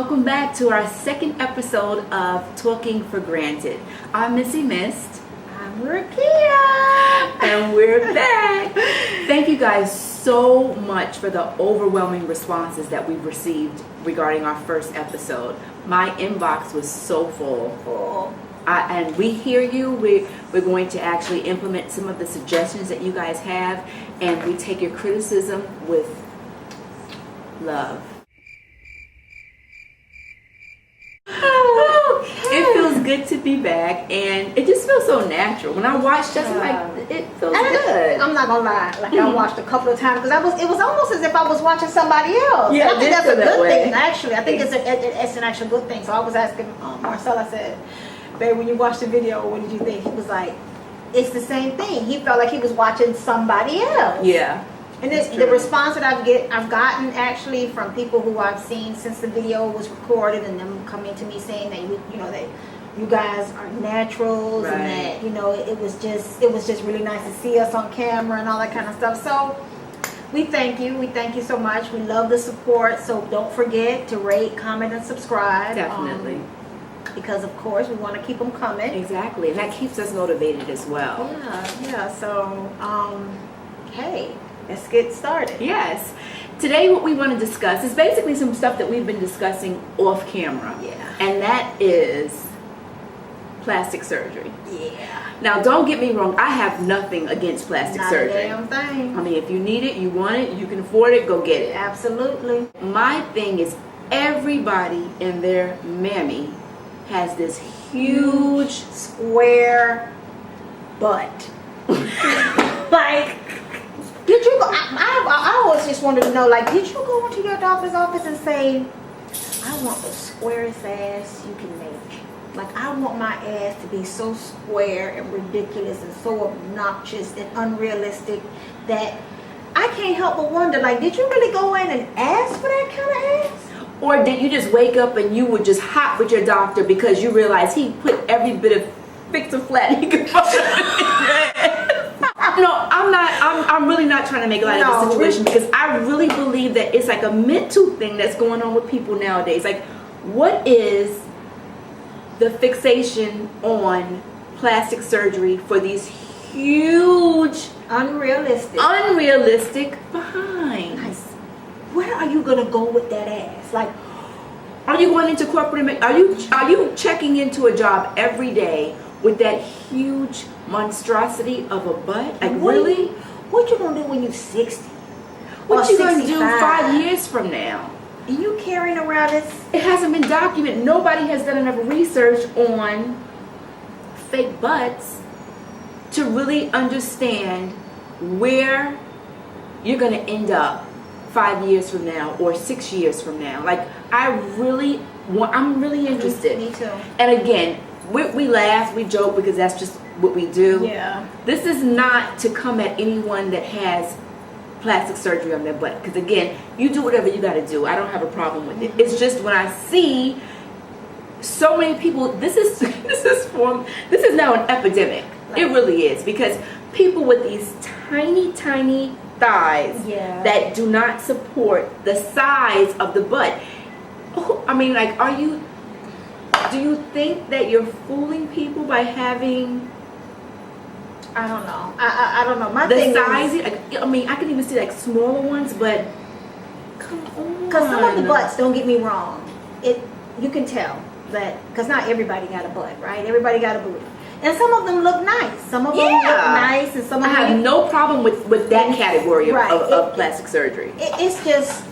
welcome back to our second episode of Talking for Granted. I'm Missy Mist. I'm Rahkia. And we're back. Thank you guys so much for the overwhelming responses that we've received regarding our first episode. My inbox was so full. And we hear you. We're going to actually implement some of the suggestions that you guys have, and we take your criticism with love. It feels good to be back, and it just feels so natural. When I watch Justin, it feels good. I'm not gonna lie, I watched a couple of times because it was almost as if I was watching somebody else. Yeah, and I think that's a good thing. Actually, I think it's an actual good thing. So I was asking Marcel. I said, "Babe, when you watched the video, what did you think?" He was like, "It's the same thing." He felt like he was watching somebody else. Yeah. And the response that I've gotten actually from people who I've seen since the video was recorded, and them coming to me saying that that you guys are naturals, right. And that it was just really nice to see us on camera and all that kind of stuff. So we thank you so much. We love the support. So don't forget to rate, comment, and subscribe. Definitely. Because of course we want to keep them coming. Exactly, and that keeps us motivated as well. Yeah. So hey. Let's get started. Yes. Today what we want to discuss is basically some stuff that we've been discussing off camera. Yeah. And that is plastic surgery. Yeah. Now don't get me wrong, I have nothing against plastic surgery. Not a damn thing. I mean, if you need it, you want it, you can afford it, go get it. Absolutely. My thing is everybody and their mammy has this huge square butt. Like, did you go? I always just wanted to know, like, did you go into your doctor's office and say, I want the squarest ass you can make? Like, I want my ass to be so square and ridiculous and so obnoxious and unrealistic that I can't help but wonder, like, did you really go in and ask for that kind of ass? Or did you just wake up and you were just hot with your doctor because you realized he put every bit of fix or flat he could find? No, I'm really not trying to make light of the situation, because I really believe that it's like a mental thing that's going on with people nowadays. Like, what is the fixation on plastic surgery for these huge, unrealistic behinds? Like, where are you gonna go with that ass? Like, are you going into corporate? Are you checking into a job every day with that huge monstrosity of a butt? Like, really? What you gonna do when you're 60? What you gonna do 5 years from now? And you carrying around this? It hasn't been documented. Nobody has done enough research on fake butts to really understand where you're gonna end up 5 years from now or 6 years from now. Like, I'm really interested. Me too. And again, we laugh, we joke, because that's just what we do. Yeah. This is not to come at anyone that has plastic surgery on their butt, because again, you do whatever you got to do. I don't have a problem with it. It's just when I see so many people, this is now an epidemic. Right. It really is, because people with these tiny thighs that do not support the size of the butt. I mean, like, do you think that you're fooling people by having? I don't know. I don't know. The size. I mean, I can even see like smaller ones, but come on. Because some of the butts, don't get me wrong, you can tell that, because not everybody got a butt, right? Everybody got a booty, and some of them look nice. Some of them look nice, and some of them. I have no problem with that category of plastic surgery. It's just,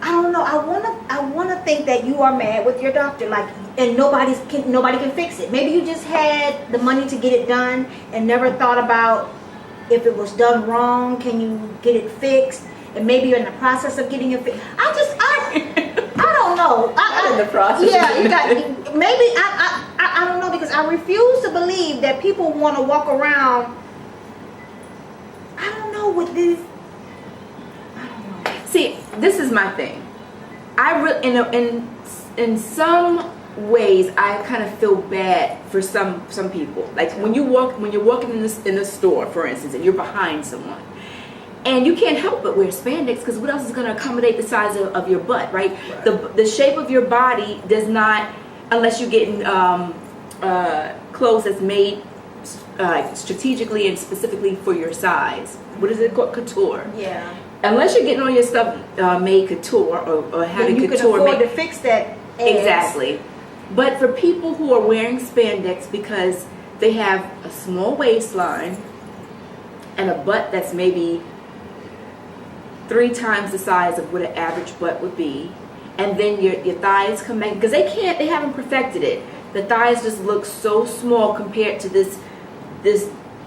I don't know. I wanna think that you are mad with your doctor, like, and nobody can fix it. Maybe you just had the money to get it done and never thought about if it was done wrong, can you get it fixed? And maybe you're in the process of getting it fixed. I don't know. I'm in the process. Yeah, you got. Maybe I don't know, because I refuse to believe that people want to walk around. I don't know with this. I don't know. See, this is my thing. In some ways, I kind of feel bad for some people. Like, when you're walking in the store, for instance, and you're behind someone, And you can't help but wear spandex because what else is going to accommodate the size of your butt, right? The shape of your body does not, unless you're getting clothes that's made strategically and specifically for your size. What is it called? Couture. Yeah. Unless you're getting all your stuff made couture or having you couture can afford to fix that ass. Exactly. But for people who are wearing spandex because they have a small waistline and a butt that's maybe 3 times the size of what an average butt would be, and then your thighs come back because they haven't perfected it. The thighs just look so small compared to this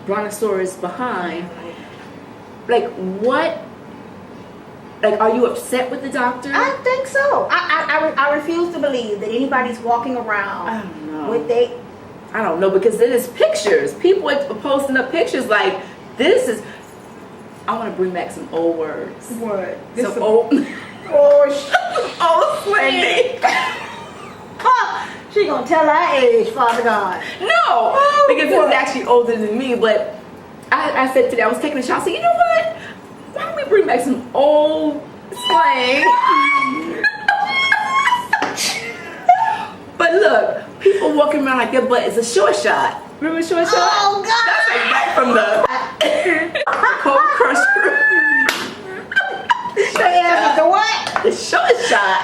brontosaurus behind. Like what? Like, are you upset with the doctor? I think so. I refuse to believe that anybody's walking around I don't know. with they. I don't know, because then it's pictures. People are posting up pictures like this is. I want to bring back some old words. What? Some old. Old slang. She gonna tell our age, Father God. No, because this is actually older than me. But I said today I was taking a shot. I said, you know what? Why don't we bring back some old slang? But look, people walking around like their butt is a short shot. Remember short shot? Oh God! That's like back from the cold crusher. The what? The short shot.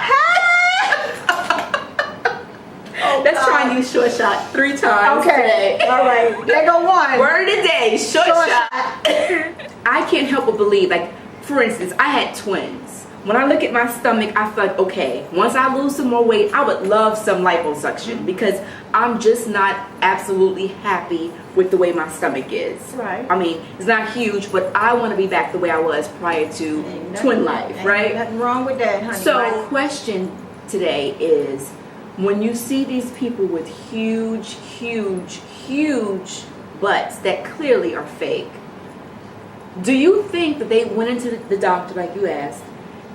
Let's try and use short shot 3 times. Okay. All right. There go one. Word of the day, short shot. I can't help but believe, like, for instance, I had twins. When I look at my stomach, I feel like, okay, once I lose some more weight, I would love some liposuction because I'm just not absolutely happy with the way my stomach is. Right. I mean, it's not huge, but I want to be back the way I was prior to twin life, right? Nothing wrong with that, honey. So, right? question today is, when you see these people with huge, huge, huge butts that clearly are fake, do you think that they went into the doctor like you asked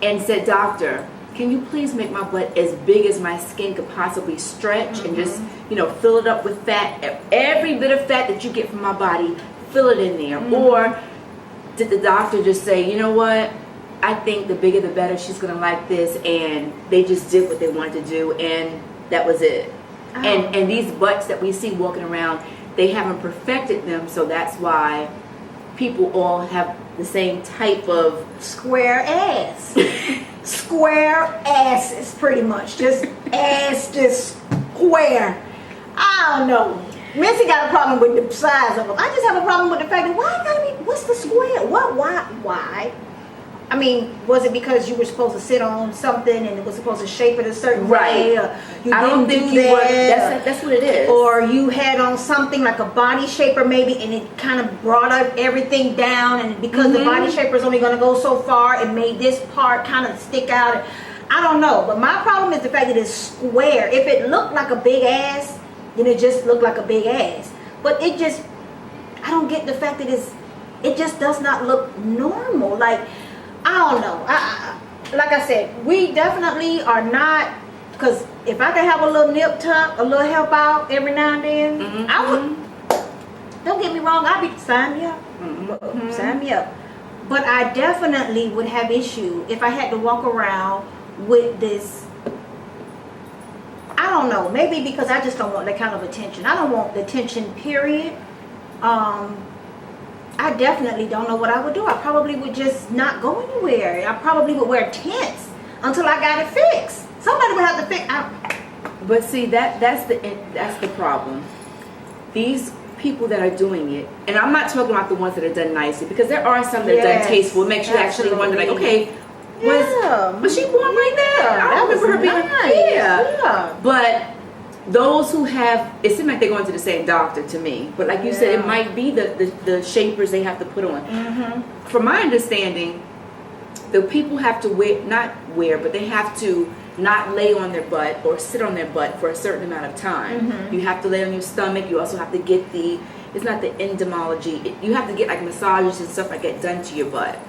and said, doctor, can you please make my butt as big as my skin could possibly stretch and just, fill it up with fat, every bit of fat that you get from my body, fill it in there? Or did the doctor just say, you know what, I think the bigger the better, she's going to like this, and they just did what they wanted to do, and that was it? And these butts that we see walking around, they haven't perfected them, so that's why people all have the same type of square ass. Square asses, pretty much. Just ass, just square. I don't know. Missy got a problem with the size of them. I just have a problem with the fact that why gotta be, what's the square? What, why? I mean, was it because you were supposed to sit on something and it was supposed to shape it a certain way? Or you I don't think you were. That's what it is. Or you had on something like a body shaper maybe, and it kind of brought up everything down, and because the body shaper is only going to go so far, it made this part kind of stick out. I don't know, but my problem is the fact that it's square. If it looked like a big ass, then it just looked like a big ass. But it just, I don't get the fact that it just does not look normal. Like, I don't know. Like I said, we definitely are not, because if I could have a little nip tuck, a little help out every now and then, I would. Don't get me wrong, I'd be, sign me up. Sign me up. But I definitely would have issue if I had to walk around with this. I don't know, maybe because I just don't want that kind of attention. I don't want the attention, period. I definitely don't know what I would do. I probably would just not go anywhere. I probably would wear tents until I got it fixed. Somebody would have to fix. But see, that's the problem. These people that are doing it, and I'm not talking about the ones that are done nicely, because there are some that are done tasteful. It makes you actually wonder, like, okay, was she born like that? I remember her being nice. Yeah. But those who have, it seems like they're going to the same doctor to me. But like you said, it might be the shapers they have to put on. From my understanding, the people have to but they have to not lay on their butt or sit on their butt for a certain amount of time. You have to lay on your stomach. You also have to get it's not the entomology. You have to get like massages and stuff like that done to your butt.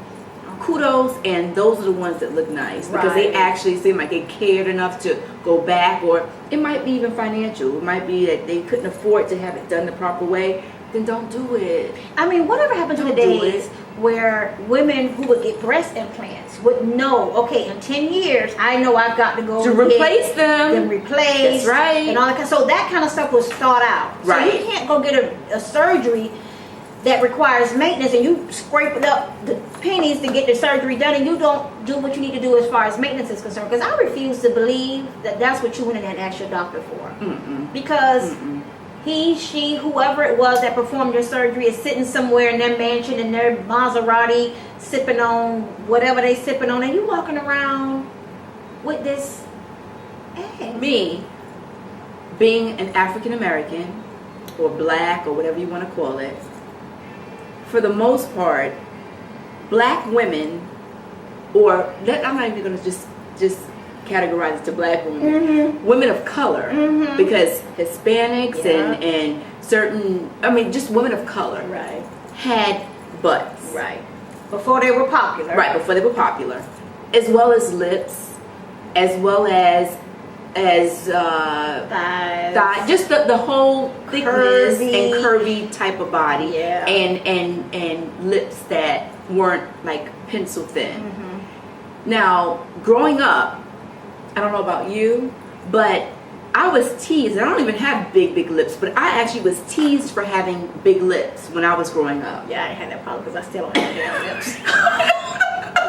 Kudos, and those are the ones that look nice because they actually seem like they cared enough to go back, or it might be even financial. It might be that they couldn't afford to have it done the proper way. Then don't do it. I mean, whatever happened to the days where women who would get breast implants would know, okay, in 10 years, I know I've got to go to and replace get them replaced. That's right. And all that. So that kind of stuff was thought out. Right. So you can't go get a surgery that requires maintenance and you scrape up the pennies to get the surgery done and you don't do what you need to do as far as maintenance is concerned. Because I refuse to believe that that's what you went in and asked your doctor for. Because he, she, whoever it was that performed your surgery is sitting somewhere in their mansion in their Maserati sipping on whatever they sipping on, and you walking around with this ass. Me, being an African American or black or whatever you want to call it, for the most part, black women, or I'm not even going to just categorize it to black women, women of color, because Hispanics and certain, just women of color had butts. Right. Before they were popular. Right, before they were popular. As well as lips, as well as thigh, just the whole thickness and curvy type of body. Yeah. And lips that weren't like pencil thin. Now, growing up, I don't know about you, but I was teased, and I don't even have big lips, but I actually was teased for having big lips when I was growing up. Yeah, I had that problem because I still don't have damn lips.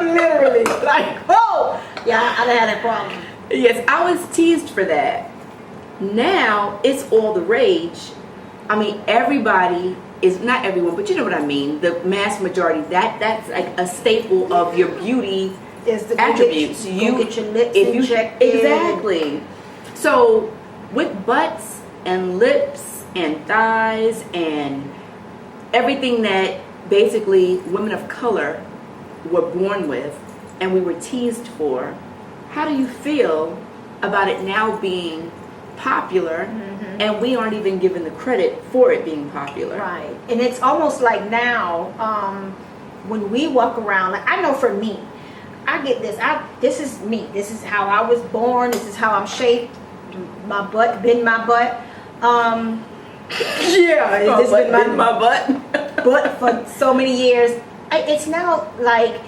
Literally. Like, oh! Yeah, I done had that problem. Yes, I was teased for that. Now, it's all the rage. I mean, everybody is, not everyone, but you know what I mean, the mass majority, that's like a staple of your beauty attributes. You get your lips injected. Exactly. So with butts and lips and thighs and everything that basically women of color were born with and we were teased for, how do you feel about it now being popular and we aren't even given the credit for it being popular? Right. And it's almost like now when we walk around, like I know for me, I get this. This is me. This is how I was born. This is how I'm shaped. My butt, been my butt. Yeah, this been my butt. But for so many years, it's now like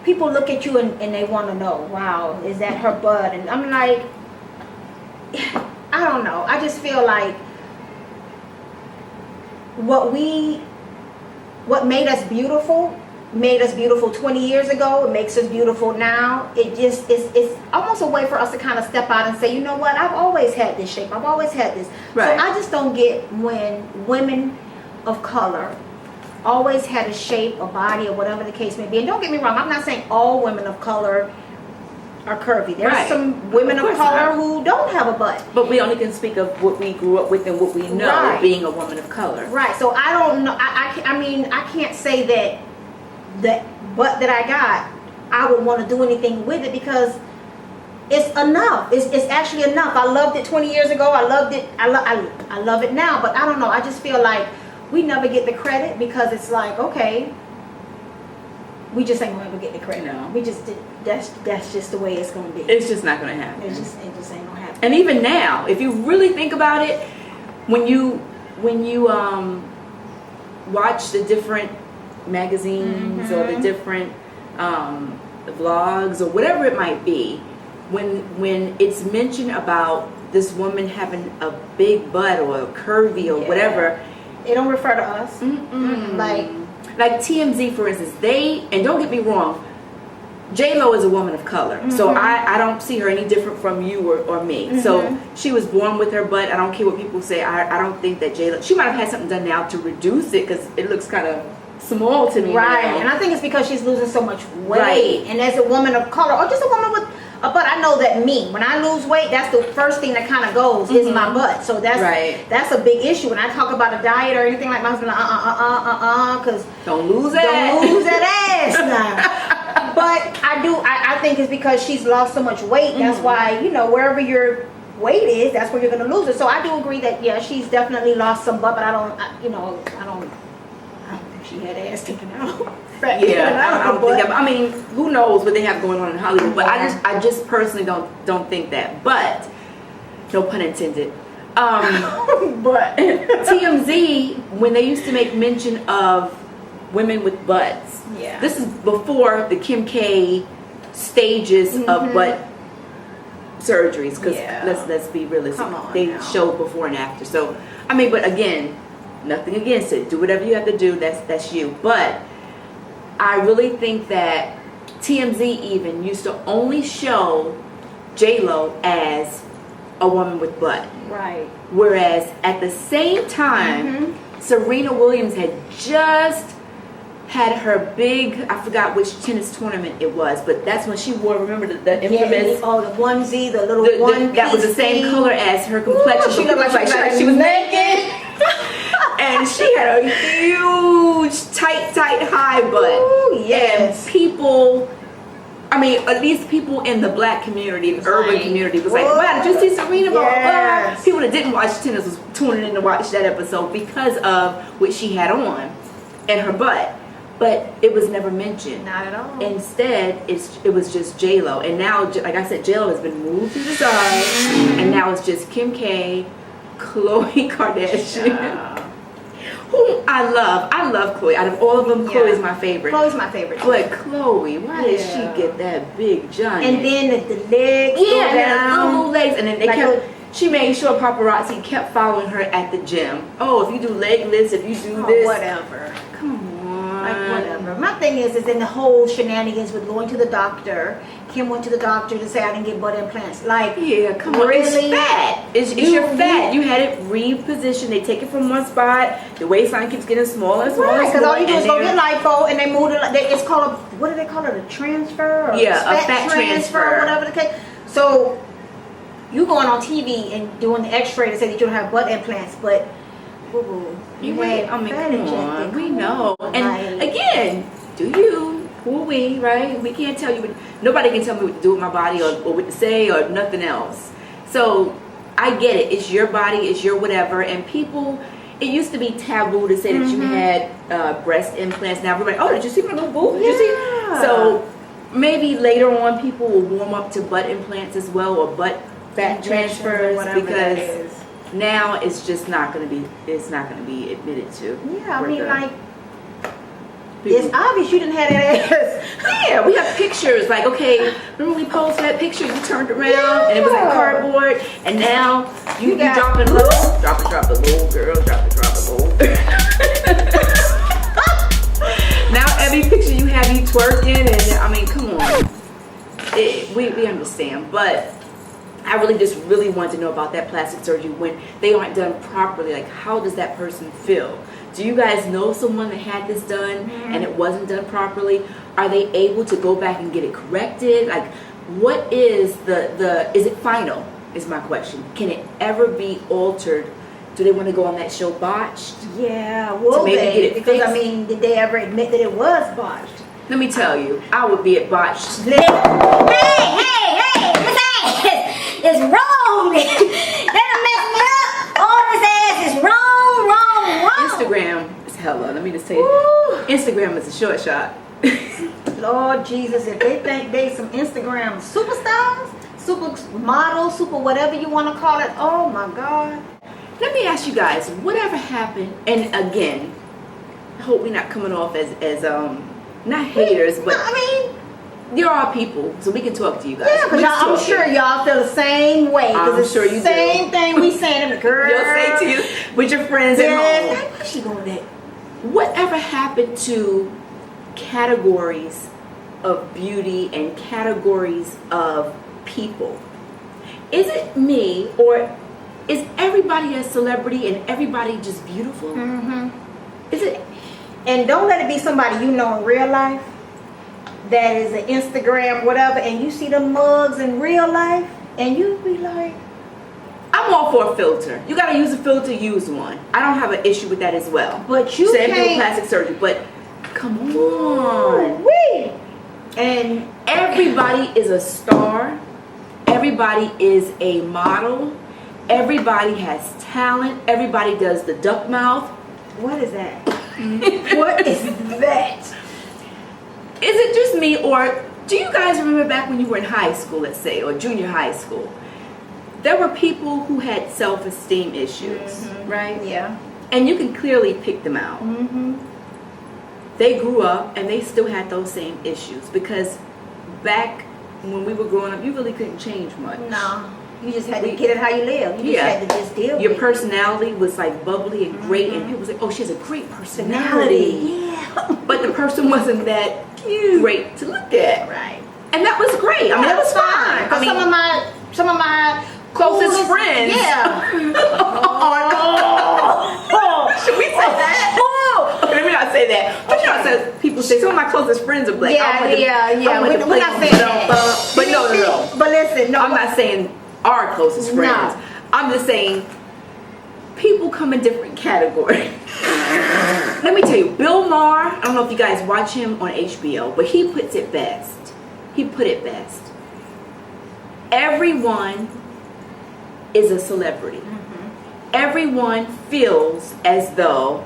people look at you and they want to know, wow, is that her butt? And I'm like, I don't know. I just feel like what made us beautiful 20 years ago. It makes us beautiful now. It's almost a way for us to kind of step out and say, you know what, I've always had this shape, I've always had this. Right. So I just don't get when women of color always had a shape, a body, or whatever the case may be. And don't get me wrong, I'm not saying all women of color are curvy. There's some women of color who don't have a butt. But we only can speak of what we grew up with and what we know being a woman of color. Right. So I don't know. I mean, I can't say that the butt that I got, I would want to do anything with it because it's enough. It's actually enough. I loved it 20 years ago. I loved it. I love it now. But I don't know. I just feel like we never get the credit because it's like, okay, we just ain't gonna ever get the credit. No. We just did. That's just the way it's gonna be. It's just not gonna happen. It just ain't gonna happen. And even now, if you really think about it, when you watch the different magazines or the different vlogs or whatever it might be, when it's mentioned about this woman having a big butt or curvy or whatever, it don't refer to us. Like TMZ, for instance, and don't get me wrong, J-Lo is a woman of color, so I don't see her any different from you or me. So she was born with her butt. I don't care what people say. I don't think that J-Lo, she might have had something done now to reduce it because it looks kind of small to me right now. And I think it's because she's losing so much weight. Right. And as a woman of color or just a woman with a butt, I know that when I lose weight, that's the first thing that kind of goes is my butt. So that's a big issue. When I talk about a diet or anything, like my husband, because don't lose that ass now. But I think it's because she's lost so much weight. That's why, wherever your weight is, that's where you're going to lose it. So I do agree that she's definitely lost some butt, but I don't think she had ass taken out. I don't think that. I mean, who knows what they have going on in Hollywood? But I just personally don't think that. But no pun intended. But TMZ, when they used to make mention of women with butts. Yeah. This is before the Kim K stages of butt surgeries, because let's be realistic. They showed before and after. So I mean, but again, nothing against it. Do whatever you have to do. That's you. But I really think that TMZ even used to only show J-Lo as a woman with butt. Right. Whereas at the same time, Serena Williams had just had her big, I forgot which tennis tournament it was, but that's when she wore, remember the infamous... the onesie, the little one that was the same color as her complexion. Ooh, she looked like she was naked. And she had a huge, tight, high butt. Ooh, yes. And people... I mean, at least people in the black community, the urban community, was like, wow, did you see Serena? Yes. People that didn't watch tennis was tuning in to watch that episode because of what she had on and her butt. But it was never mentioned. Not at all. Instead, it was just J-Lo. And now, like I said, J-Lo has been moved to the side. And now it's just Kim K, Khloe Kardashian. Who I love Khloe. Out of all of them, Khloe's my favorite. Khloe's my favorite. But Khloe, why did she get that big giant? And then the legs go down. Little legs. And then they kept, she made sure paparazzi kept following her at the gym. Oh, if you do leg lifts, if you do this. Whatever. Come on. Like, whatever. My thing is in the whole shenanigans with going to the doctor. Kim went to the doctor to say I didn't get butt implants. Like, yeah, come on. Really? It's fat. It's your fat. You had it repositioned. They take it from one spot. The waistline keeps getting smaller and smaller. Because all you do is go get lipo and they move it. It's called what do they call it? A transfer? Or a fat transfer. Whatever the case. So you going on TV and doing the X-ray to say that you don't have butt implants, but you had come injected. on. We know. And again, do you? Who are we, right? We can't tell you. Nobody can tell me what to do with my body or what to say or nothing else. So I get it. It's your body. It's your whatever. And people, it used to be taboo to say that you had breast implants. Now everybody, oh, did you see my little boob? Did you see? So maybe later on people will warm up to butt implants as well or butt fat transfers because now it's just not going to be. It's not going to be admitted to. Yeah, I mean like. It's obvious you didn't have that ass. Yeah, we have pictures. Like, okay, remember we posted that picture? You turned around and it was like cardboard, and now you dropping low. Drop it low, girl. Drop it low. Now every picture you have you twerking, and I mean, come on. We understand, but I really wanted to know about that plastic surgery when they aren't done properly. Like, how does that person feel? Do you guys know someone that had this done and it wasn't done properly? Are they able to go back and get it corrected? Like, what is is it final, is my question. Can it ever be altered? Do they want to go on that show Botched? Yeah, will they? Because, I mean, did they ever admit that it was botched? Let me tell you, I would be at Botched. Hey, it's wrong. That'll mess me up. All this ass is wrong. Instagram is hella. Let me just tell you, Instagram is a short shot. Lord Jesus, if they think they some Instagram superstars, super models, super whatever you want to call it, oh my God. Let me ask you guys, whatever happened, and again, I hope we're not coming off as not haters, but I mean, there are people, so we can talk to you guys. Yeah, because I'm sure y'all feel the same way. I'm sure you do. Same thing we saying to the girl. You'll say to you with your friends at home. Why she going that? Whatever happened to categories of beauty and categories of people? Is it me, or is everybody a celebrity and everybody just beautiful? Is it? And don't let it be somebody you know in real life that is an Instagram whatever, and you see the mugs in real life and you be like, I'm all for a filter. You gotta use a filter, use one. I don't have an issue with that as well. But you can't can't do plastic surgery, but come on. Wait. And everybody is a star. Everybody is a model. Everybody has talent. Everybody does the duck mouth. What is that? What is that? Is it just me, or do you guys remember back when you were in high school, let's say, or junior high school? There were people who had self-esteem issues, right? Yeah. And you can clearly pick them out. they grew up and they still had those same issues, because back when we were growing up, you really couldn't change much. No. You just had to get it how you live. You just had to just deal with it. Your personality was like bubbly and great, and people was like, oh, she has a great personality. Yeah. But the person wasn't that great to look at. Right. And that was great. I mean, that was fine. I mean, some of my closest friends. Yeah. Should we say that? Okay, let me not say that. But you know, so people say some of my closest friends are black. Yeah. We're not saying that. But no. But listen, no. I'm not saying our closest friends. No. I'm just saying people come in different categories. Let me tell you, Bill Maher, I don't know if you guys watch him on HBO, but he puts it best. He put it best. Everyone is a celebrity. Everyone feels as though,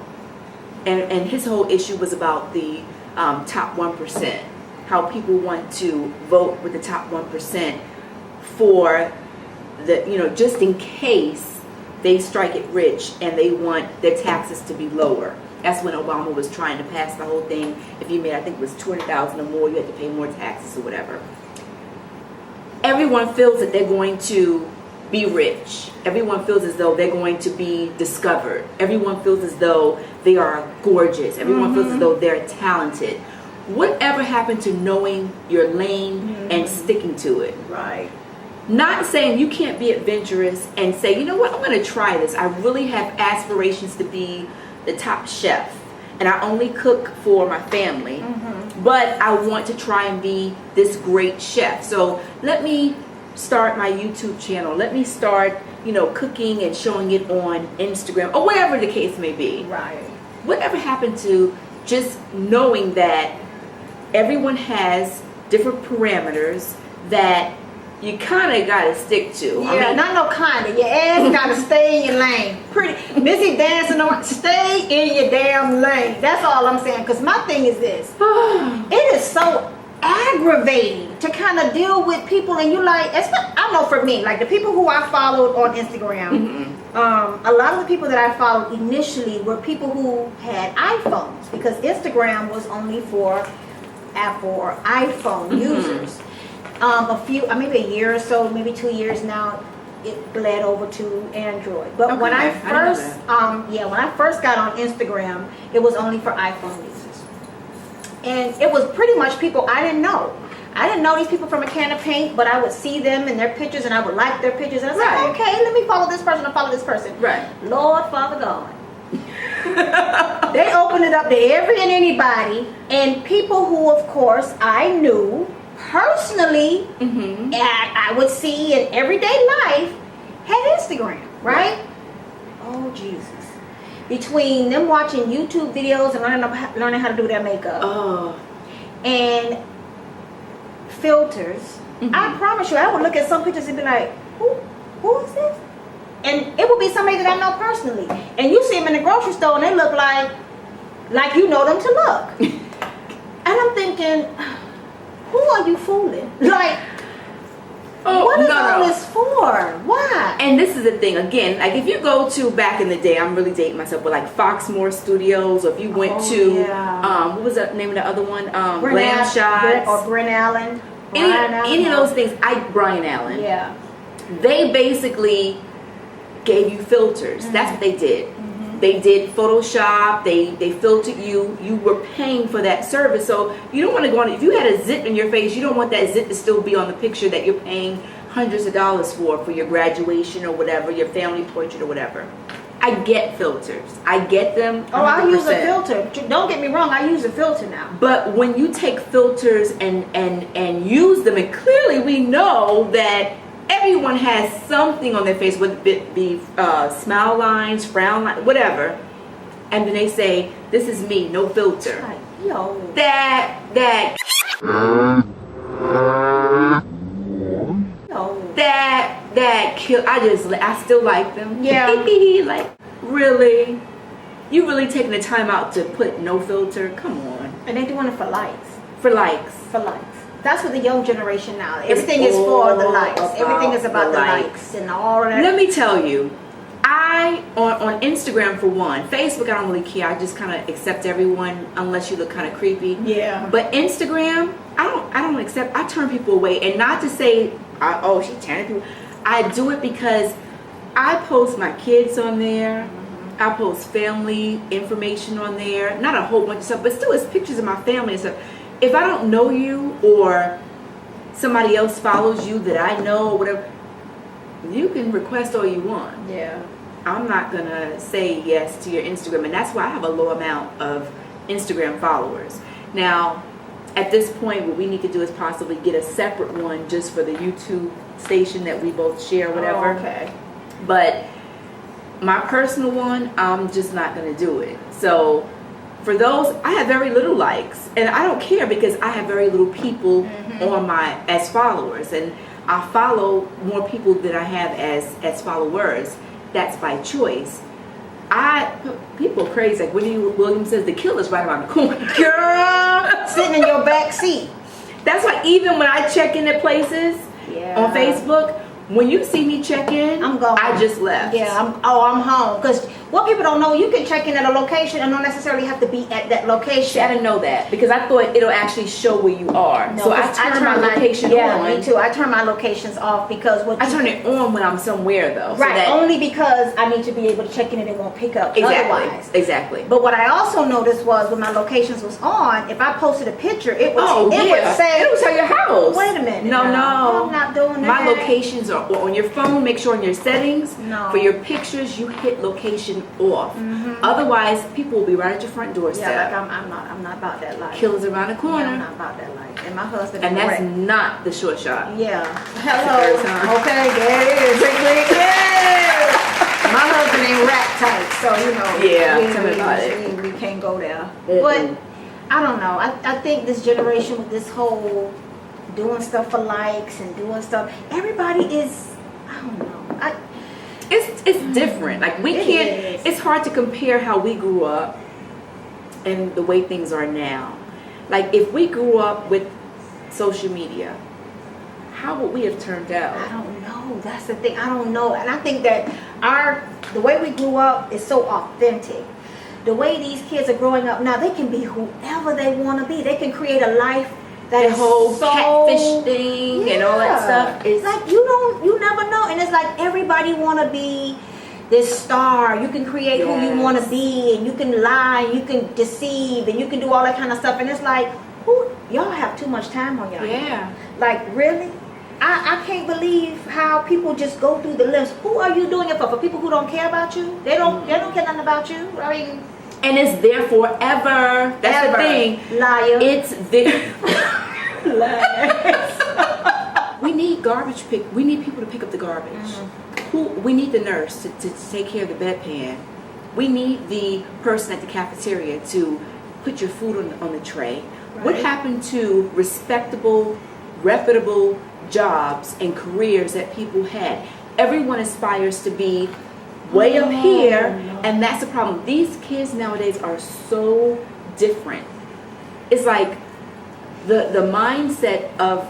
and his whole issue was about the top 1%, how people want to vote with the top 1% for the, you know, just in case they strike it rich and they want their taxes to be lower. That's when Obama was trying to pass the whole thing. If you made, I think it was $200,000 or more, you had to pay more taxes or whatever. Everyone feels that they're going to be rich. Everyone feels as though they're going to be discovered. Everyone feels as though they are gorgeous. Everyone feels as though they're talented. Whatever happened to knowing your lane and sticking to it? Right. Not saying you can't be adventurous and say, you know what, I'm going to try this. I really have aspirations to be the top chef, and I only cook for my family, but I want to try and be this great chef. So let me start my YouTube channel. Let me start, you know, cooking and showing it on Instagram or wherever the case may be. Right. Whatever happened to just knowing that everyone has different parameters that you kind of got to stick to. Yeah, I mean, not no kind of. Your ass got to stay in your lane. Pretty Missy dancing on. Stay in your damn lane. That's all I'm saying. Because my thing is this. It is so aggravating to kind of deal with people, and you like, I know for me, like the people who I followed on Instagram, a lot of the people that I followed initially were people who had iPhones, because Instagram was only for Apple or iPhone users. Maybe a year or so, maybe 2 years now, it bled over to Android. But when I first got on Instagram, it was only for iPhone users. And it was pretty much people I didn't know. I didn't know these people from a can of paint, but I would see them and their pictures, and I would like their pictures. And I was like, okay, let me follow this person and follow this person. Right. Lord, Father God. They opened it up to every and anybody, and people who, of course, I knew personally, I would see in everyday life, had Instagram, right? Oh, Jesus. Between them watching YouTube videos and learning how to do their makeup, and filters, I promise you, I would look at some pictures and be like, who is this? And it would be somebody that I know personally. And you see them in the grocery store and they look like you know them to look. And I'm thinking, who are you fooling? Like, what is all this for? Why? And this is the thing, again, like if you go to back in the day, I'm really dating myself, but like Foxmore Studios, or if you went to, what was the name of the other one? Glam Shots. Or Brent Allen. Any of those things. Brian Allen. Yeah. They basically gave you filters. That's what they did. They did Photoshop, they filtered you. You were paying for that service. So you don't want to go on, if you had a zit in your face, you don't want that zit to still be on the picture that you're paying hundreds of dollars for your graduation or whatever, your family portrait or whatever. I get filters. I get them 100%. Oh, I use a filter. Don't get me wrong, I use a filter now. But when you take filters and use them, and clearly we know that everyone has something on their face, whether it be smile lines, frown lines, whatever, and then they say, "This is me, no filter." Like, yo. That kill. I still like them. Yeah. Like, really? You really taking the time out to put no filter? Come on. And they're doing it for likes. For likes. For likes. That's what the young generation now. Everything is for the likes. Everything is about the likes and all of that. Let me tell you, On Instagram for one, Facebook I don't really care. I just kind of accept everyone unless you look kind of creepy. Yeah. But Instagram, I don't accept. I turn people away, and not to say, oh, she turning people. I do it because I post my kids on there. I post family information on there. Not a whole bunch of stuff, but still, it's pictures of my family and stuff. If I don't know you or somebody else follows you that I know or whatever, you can request all you want. Yeah. I'm not gonna say yes to your Instagram, and that's why I have a low amount of Instagram followers. Now, at this point, what we need to do is possibly get a separate one just for the YouTube station that we both share, whatever. Oh, okay. But my personal one, I'm just not gonna do it. So for those, I have very little likes, and I don't care because I have very little people on as followers, and I follow more people than I have as followers. That's by choice. People are crazy. Like Whitney Williams says, the killer's right around the corner. Girl, sitting in your back seat. That's why even when I check in at places on Facebook, when you see me check in, I'm gone. I just left. Yeah, I'm home. Because what people don't know, you can check in at a location and don't necessarily have to be at that location. I didn't know that because I thought it'll actually show where you are. No, so I turn my location on. Yeah, me too. I turn my locations off because I turn it on when I'm somewhere though. Right, only because I need to be able to check in and it won't pick up otherwise. Exactly. But what I also noticed was when my locations was on, if I posted a picture, it would say, it'll tell your house. Wait a minute. No, I'm not doing that. My locations are on your phone. Make sure in your settings for your pictures you hit location off. Otherwise, people will be right at your front doorstep. Yeah, like I'm not about that life. Killers around the corner. Yeah, I'm not about that life. And my husband. And that's not the short shot. Yeah. Hello. Okay. There it is. Yeah. My husband ain't rap type, so you know. Yeah. Tell me about it. We can't go there. But I don't know. I think this generation with this whole doing stuff for likes and doing stuff, everybody is. I don't know. It's different. Like we can't. It's hard to compare how we grew up and the way things are now. Like if we grew up with social media, how would we have turned out? I don't know. That's the thing. I don't know. And I think that the way we grew up is so authentic. The way these kids are growing up now, they can be whoever they want to be. They can create a life. That whole catfish thing and all that stuff is like you never know, and it's like everybody want to be this star. You can create who you want to be, and you can lie, and you can deceive, and you can do all that kind of stuff. And it's like, y'all have too much time on y'all. Yeah. Like really, I can't believe how people just go through the list. Who are you doing it for? For people who don't care about you? They don't care nothing about you. I mean. And it's there forever. That's the thing. Liar. It's there. We need garbage pick. We need people to pick up the garbage. We need the nurse to take care of the bedpan. We need the person at the cafeteria to put your food on the tray. Right. What happened to respectable, reputable jobs and careers that people had? Everyone aspires to be way up here, and that's the problem. These kids nowadays are so different. It's like the mindset of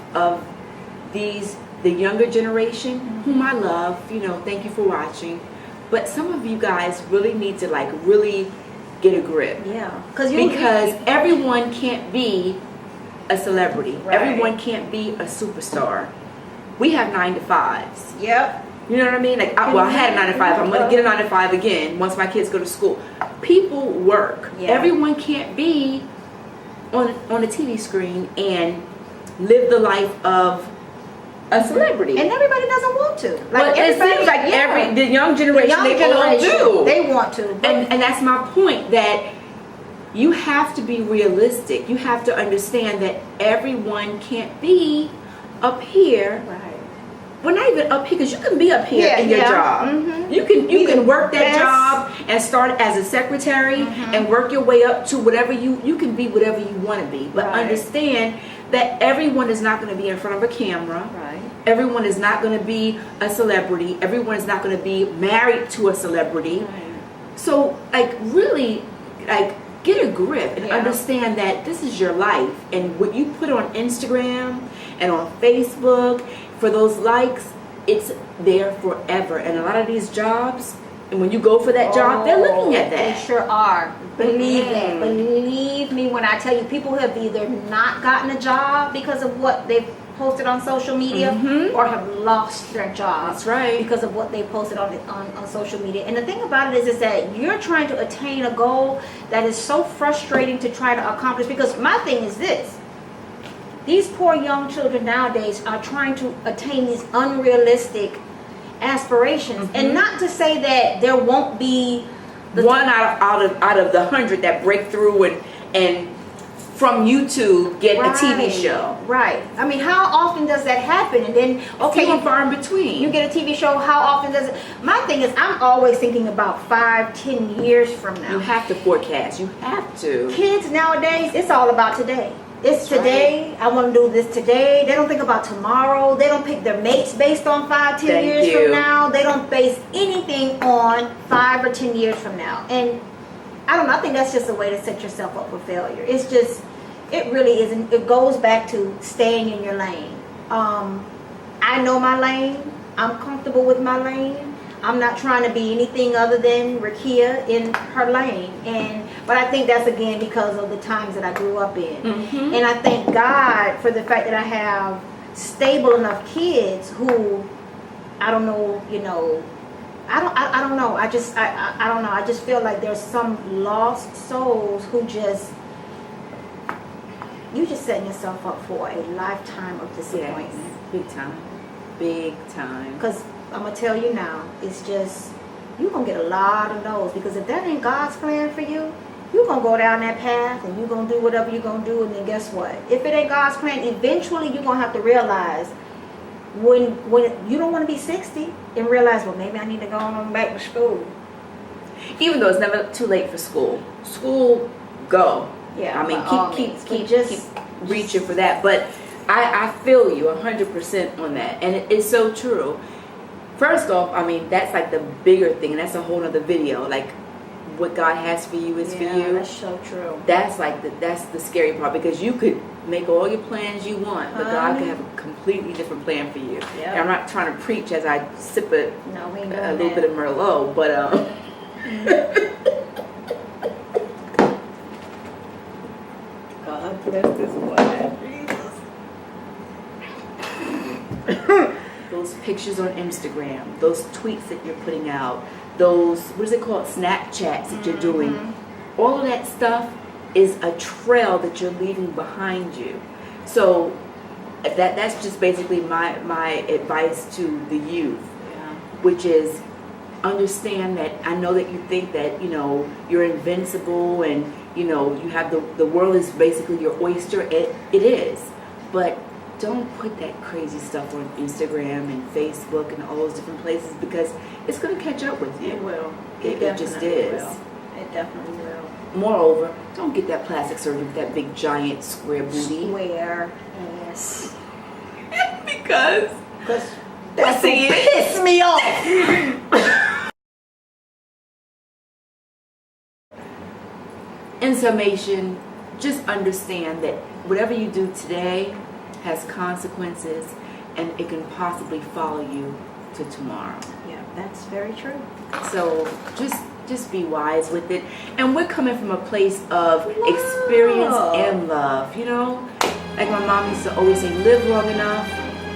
the younger generation, whom I love, thank you for watching, but some of you guys really need to really get a grip. Yeah, because everyone can't be a celebrity. Right. Everyone can't be a superstar. We have 9 to 5s. Yep. You know what I mean? Like, I had a 9 to 5. I'm going to get a 9 to 5 again once my kids go to school. People work. Yeah. Everyone can't be on a TV screen and live the life of a celebrity. And everybody doesn't want to. Like, it seems like the young generation, they want to. And that's my point, that you have to be realistic. You have to understand that everyone can't be up here. Right. Well, not even up here, because you can be up here in your job. Mm-hmm. You can work that job and start as a secretary and work your way up to whatever you can be, whatever you want to be. But understand that everyone is not going to be in front of a camera. Right. Everyone is not going to be a celebrity. Everyone is not going to be married to a celebrity. Right. So, really, get a grip and understand that this is your life, and what you put on Instagram and on Facebook for those likes, it's there forever. And a lot of these jobs, And when you go for that job, they're looking at They that. sure are. Believe that. Mm. Believe me when I tell you, people have either not gotten a job because of what they've posted on social media, or have lost their job. That's right. Because of what they posted on social media. And the thing about it is that you're trying to attain a goal that is so frustrating to try to accomplish. Because my thing is this: these poor young children nowadays are trying to attain these unrealistic aspirations, and not to say that there won't be One out of the 100 that break through and from YouTube get a TV show. Right. I mean, how often does that happen? And then, okay, Few and far in between. you get a TV show. How often does it? My thing is, I'm always thinking about 5-10 years from now. You have to forecast. You have to. Kids nowadays, it's all about today. It's today. Right. I want to do this today. They don't think about tomorrow. They don't pick their mates based on 5-10 Thank years you. from now. They don't base anything on 5 or 10 years from now. And I don't know. I think that's just a way to set yourself up for failure. It's just, it really isn't. It goes back to staying in your lane. I know my lane. I'm comfortable with my lane. I'm not trying to be anything other than Rahkia in her lane. But I think that's, again, because of the times that I grew up in. And I thank God for the fact that I have stable enough kids who, I don't know, I don't know. I don't know. I just feel like there's some lost souls who you just setting yourself up for a lifetime of disappointment. Yes. Big time. Big time. Because I'm going to tell you now, it's just, you're going to get a lot of no's. Because if that ain't God's plan for you, you're going to go down that path and you're going to do whatever you're going to do. And then guess what? If it ain't God's plan, eventually you're going to have to realize when you don't want to be 60 and realize, well, maybe I need to go on back to school. Even though it's never too late for school. School, go. Yeah, I mean, keep just reaching for that. But I feel you 100% on that. And it's so true. First off, I mean, that's like the bigger thing. And that's a whole other video. Like, what God has for you is for you. That's so true. That's like that's the scary part, because you could make all your plans you want, but God could have a completely different plan for you. Yep. And I'm not trying to preach as I sip a little bit of Merlot, but God bless this one. Jesus. Those pictures on Instagram, those tweets that you're putting out, those, what is it called, Snapchats that you're doing, all of that stuff is a trail that you're leaving behind you. So that's just basically my advice to the youth, which is understand that I know that you think that, you're invincible and, you have the world is basically your oyster. It is. But don't put that crazy stuff on Instagram and Facebook and all those different places, because it's going to catch up with you. It will. It just is. It definitely will. Moreover, don't get that plastic surgery with that big giant square booty. Square, yes. Because that's what pissed me off. In summation, just understand that whatever you do today has consequences, and it can possibly follow you to tomorrow. Yeah, that's very true. So just be wise with it. And we're coming from a place of experience and love, Like my mom used to always say, live long enough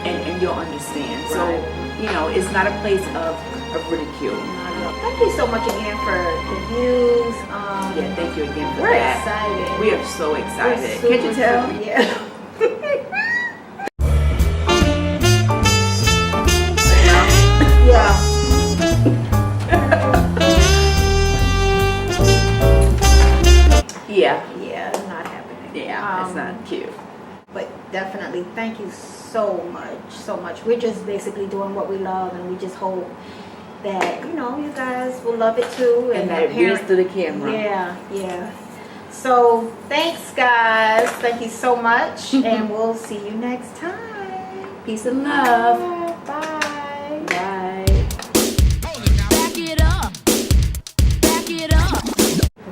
and you'll understand. Right. So, it's not a place of ridicule. Thank you so much again for the views. Yeah, thank you again for we're that. Excited. We are so excited. Can't you tell? Yeah. Yeah, it's not happening. Yeah, it's not cute. But definitely, thank you so much. We're just basically doing what we love, and we just hope that, you guys will love it too. And that it reads through the camera. Yeah. So, thanks, guys. Thank you so much, and we'll see you next time. Peace and love. Bye. Bye. Back it up.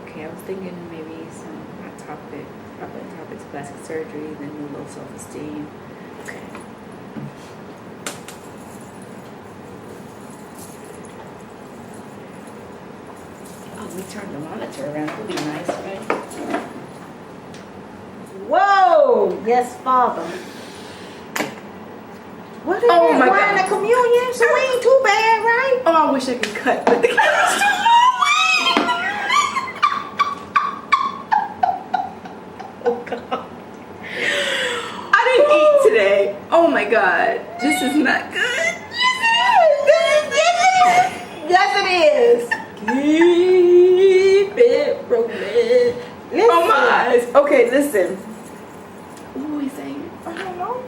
Okay, I was thinking maybe some hot topics, plastic surgery, then new low self-esteem. Okay. We turn the monitor around. It would be nice, right? Whoa! Yes, Father. What is Oh that? my We're God. in a communion, so we ain't too bad, right? Oh, I wish I could cut, but the camera's too far away. Oh God. I didn't eat today. Oh my God. This is not good. Yes, it is. Keep it rolling. Listen. Oh my eyes. Okay, listen. What were we saying? I don't know.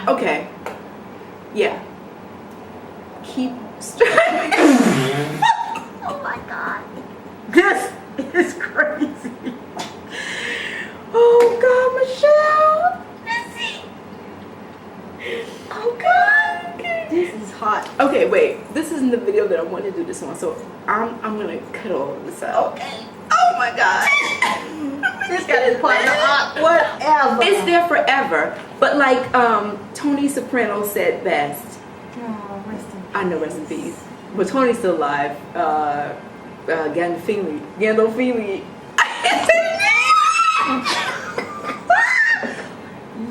Okay. Yeah. Keep striving. Oh my God. This is crazy. Oh God, Michele. Missy. Oh God. Okay. This is hot. Okay, wait. This isn't the video that I want to do this on, so I'm gonna cut all of this out. Okay. Oh my God. This got to part of the art, whatever. It's there forever. But like Tony Soprano said best. Oh, rest in I know, rest in peace. But Tony's still alive. Gandolfini. Gandolfini.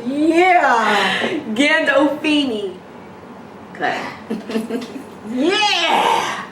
Yeah. Gandolfini. Cut. Yeah.